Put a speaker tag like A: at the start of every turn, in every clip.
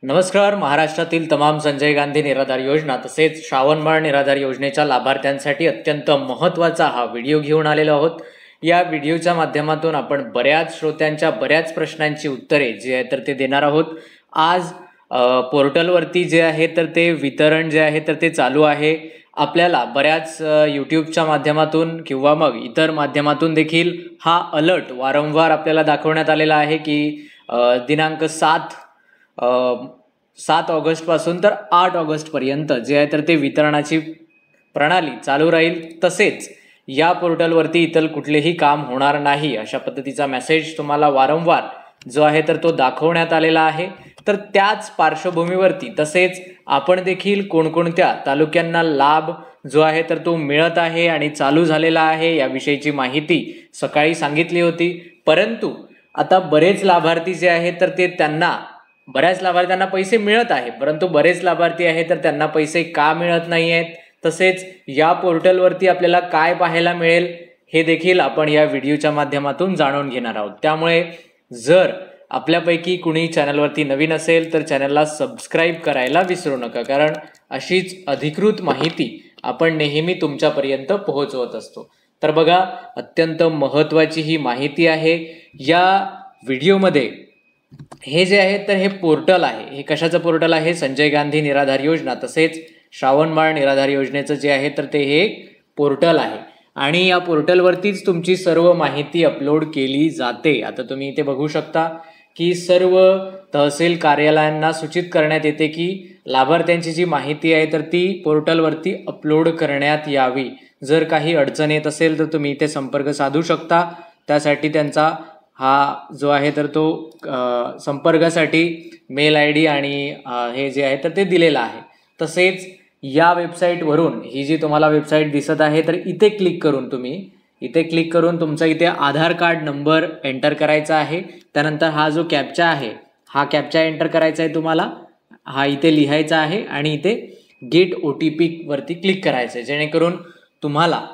A: नमस्कार. महाराष्ट्रातील तमाम संजय गांधी निराधार योजना तसेच श्रावणबाळ निराधार योजनेच्या लाभार्थ्यांसाठी अत्यंत महत्त्वाचा हा व्हिडिओ घेऊन आलेलो आहोत. या व्हिडिओच्या माध्यमातून आपण बऱ्याच श्रोत्यांच्या बऱ्याच प्रश्नांची उत्तरे जे आहे तर ते देणार आहोत. आज पोर्टलवरती जे आहे तर ते वितरण जे आहे तर ते चालू आहे. आपल्याला बऱ्याच यूट्यूबच्या माध्यमातून किंवा मग इतर माध्यमातून देखील हा अलर्ट वारंवार आपल्याला दाखवण्यात आलेला आहे की दिनांक 7 ऑगस्टपासून तर 8 ऑगस्टपर्यंत जे आहे तर ते वितरणाची प्रणाली चालू राहील. तसेच या पोर्टलवरती इतर कुठलेही काम होणार नाही अशा पद्धतीचा मेसेज तुम्हाला वारंवार जो आहे तर तो दाखवण्यात आलेला आहे. तर त्याच पार्श्वभूमीवरती तसेच आपण देखील कोणकोणत्या तालुक्यांना लाभ जो आहे तर तो मिळत आहे आणि चालू झालेला आहे याविषयीची माहिती सकाळी सांगितली होती. परंतु आता बरेच लाभार्थी जे आहेत तर ते बऱ्याच लाभार्थ्यांना पैसे मिळत आहे, परंतु बरेच लाभार्थी आहेत तर त्यांना पैसे का मिळत नाही आहेत, तसेच या पोर्टलवरती आपल्याला काय पाहायला मिळेल हे देखील आपण या व्हिडिओच्या माध्यमातून जाणून घेणार आहोत. त्यामुळे जर आपल्यापैकी कुणी चॅनलवरती नवीन असेल तर चॅनलला सबस्क्राईब करायला विसरू नका, कारण अशीच अधिकृत माहिती आपण नेहमी तुमच्यापर्यंत पोहोचवत असतो. तर बघा, अत्यंत महत्त्वाची ही माहिती आहे. या व्हिडिओमध्ये हे जे आहे तर हे पोर्टल आहे. हे कशाचं पोर्टल आहे? संजय गांधी निराधार योजना तसेच श्रावणबाळ निराधार योजनेचं जे आहे तर ते हे पोर्टल आहे आणि या पोर्टलवरतीच तुमची सर्व माहिती अपलोड केली जाते. आता तुम्ही इथे बघू शकता की सर्व तहसील कार्यालयांना सूचित करण्यात येते की लाभार्थ्यांची जी माहिती आहे तर ती पोर्टलवरती अपलोड करण्यात यावी. जर काही अडचण येत असेल तर तुम्ही इथे संपर्क साधू शकता. त्यासाठी त्यांचा हा जो आहे तर तो संपर्कासाठी मेल ID आणि हे जे आहे तर ते दिलेलं आहे. तसेच या वेबसाईटवरून ही जी तुम्हाला वेबसाईट दिसत आहे तर इथे क्लिक करून तुमचा इथे आधार कार्ड नंबर एंटर करायचा आहे. त्यानंतर हा जो कॅप्चा आहे हा कॅप्चा एंटर करायचा आहे तुम्हाला, हा इथे लिहायचा आहे आणि इथे गेट OTP वरती क्लिक करायचं आहे, जेणेकरून तुम्हाला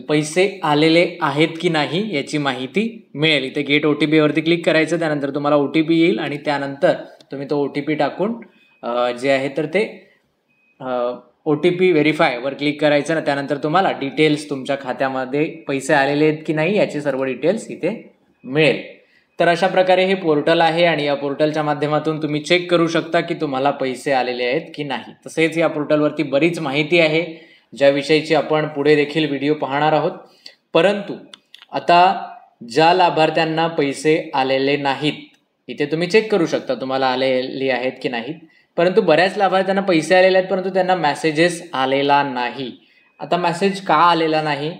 A: पैसे आलेले आहेत की नाही याची माहिती मिळेल. इथे गेट OTP वरती क्लिक करायचं, त्यानंतर तुम्हाला OTP येईल आणि त्यानंतर तुम्ही तो OTP टाकून जे आहे तर ते OTP व्हेरीफाय वर क्लिक करायचं ना, त्यानंतर तुम्हाला डिटेल्स तुमच्या खात्यामध्ये पैसे आलेले आहेत की नाही याचे सर्व डिटेल्स इथे मिळेल. तर अशा प्रकारे हे पोर्टल आहे आणि या पोर्टलच्या माध्यमातून तुम्ही चेक करू शकता की तुम्हाला पैसे आलेले आहेत की नाही. तसेच या पोर्टलवरती बरीच माहिती आहे ज्याविषयीची आपण पुढे देखील व्हिडिओ पाहणार आहोत. परंतु आता ज्या लाभार्थ्यांना पैसे आलेले नाहीत इथे तुम्ही चेक करू शकता तुम्हाला आलेले आहेत की नाहीत. परंतु बऱ्याच लाभार्थ्यांना पैसे आलेले आहेत परंतु त्यांना मेसेजेस आलेला नाही. आता मेसेज का आलेला नाही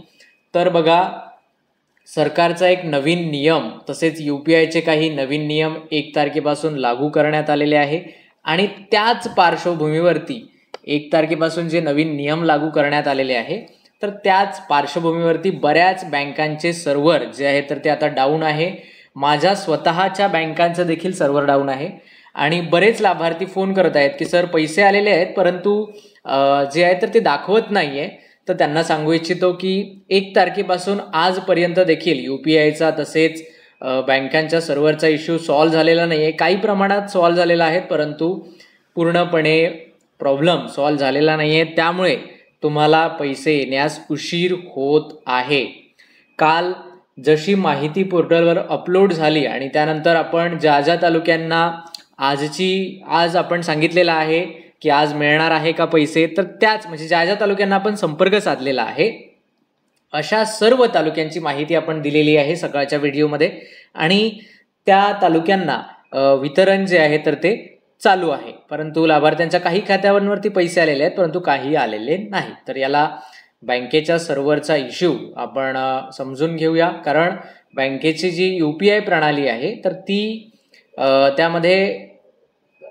A: तर बघा, सरकारचा एक नवीन नियम तसेच UPIचे काही नवीन नियम 1 तारखेपासून लागू करण्यात आलेले आहे आणि त्याच पार्श्वभूमीवरती 1 तारखेपासून जे नवीन नियम लागू करण्यात आलेले आहे तर त्याच पार्श्वभूमीवरती बऱ्याच बँकांचे सर्व्हर जे आहे तर ते आता डाऊन आहे. माझ्या स्वतःच्या बँकांचं देखील सर्व्हर डाऊन आहे आणि बरेच लाभार्थी फोन करत आहेत की सर पैसे आलेले आहेत परंतु जे आहे तर ते दाखवत नाही आहे. तर त्यांना सांगू इच्छितो की 1 तारखेपासून आजपर्यंत देखील UPIचा तसेच बँकांच्या सर्व्हरचा इश्यू सॉल्व्ह झालेला नाही आहे. काही प्रमाणात सॉल्व्ह झालेला आहे परंतु पूर्णपणे प्रॉब्लेम सॉल्व्ह झालेला नाही आहे. त्यामुळे तुम्हाला पैसे येण्यास उशीर होत आहे. काल जशी माहिती पोर्टलवर अपलोड झाली आणि त्यानंतर आपण ज्या तालुक्यांना आज आपण सांगितलेलं आहे की आज मिळणार आहे का पैसे, तर त्याच म्हणजे ज्या तालुक्यांना आपण संपर्क साधलेला आहे अशा सर्व तालुक्यांची माहिती आपण दिलेली आहे सकाळच्या व्हिडिओमध्ये आणि त्या तालुक्यांना वितरण जे आहे तर ते चालू आहे. परंतु लाभार्थ्यांच्या काही खात्यांवरती पैसे आलेले आहेत परंतु काही आलेले नाही. तर याला बँकेच्या सर्व्हरचा इश्यू आपण समजून घेऊया, कारण बँकेची जी UPI प्रणाली आहे तर ती त्यामध्ये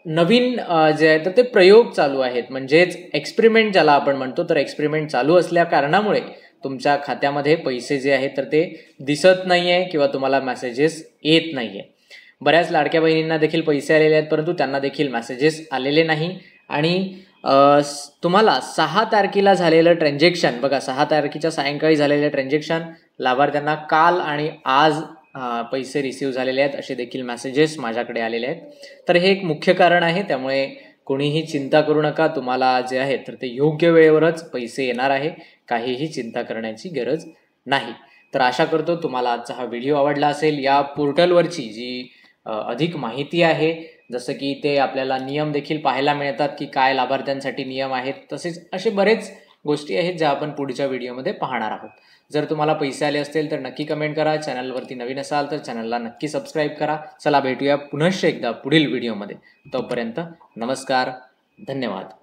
A: नवीन जे आहे तर ते प्रयोग चालू आहेत, म्हणजेच एक्सपेरिमेंट ज्याला आपण म्हणतो. तर एक्सपेरिमेंट चालू असल्या कारणामुळे तुमच्या खात्यामध्ये पैसे जे आहेत तर ते दिसत नाही आहे किंवा तुम्हाला मेसेजेस येत नाही आहे. बऱ्याच लाडक्या बहिणींना देखील पैसे आलेले आहेत परंतु त्यांना देखील मेसेजेस आलेले नाही. आणि तुम्हाला 6 तारखेला झालेलं ट्रान्झॅक्शन बघा, 6 तारखेच्या सायंकाळी झालेलं ट्रान्झॅक्शन लाभार्थ्यांना काल आणि आज पैसे रिसीव्ह झालेले आहेत असे देखील मेसेजेस माझ्याकडे आलेले आहेत. तर हे एक मुख्य कारण आहे. त्यामुळे कोणीही चिंता करू नका. तुम्हाला जे आहे तर ते योग्य वेळेवरच पैसे येणार आहे. काहीही चिंता करण्याची गरज नाही. तर आशा करतो तुम्हाला आजचा हा व्हिडिओ आवडला असेल. या पोर्टलवरची जी अधिक माहिती आहे, जसं की ते आपल्याला नियम देखील पाहायला मिळतात की काय लाभार्थ्यांसाठी नियम आहेत. तसेच असे बरेच गोष्टी आहेत ज्या आपण पुढच्या व्हिडिओमध्ये पाहणार आहोत. जर तुम्हाला पैसे आले असतील तर नक्की कमेंट करा. चॅनलवरती नवीन असाल तर चॅनलला नक्की सबस्क्राईब करा. चला भेटूया पुनश्च एकदा पुढील व्हिडिओमध्ये. तोपर्यंत नमस्कार, धन्यवाद.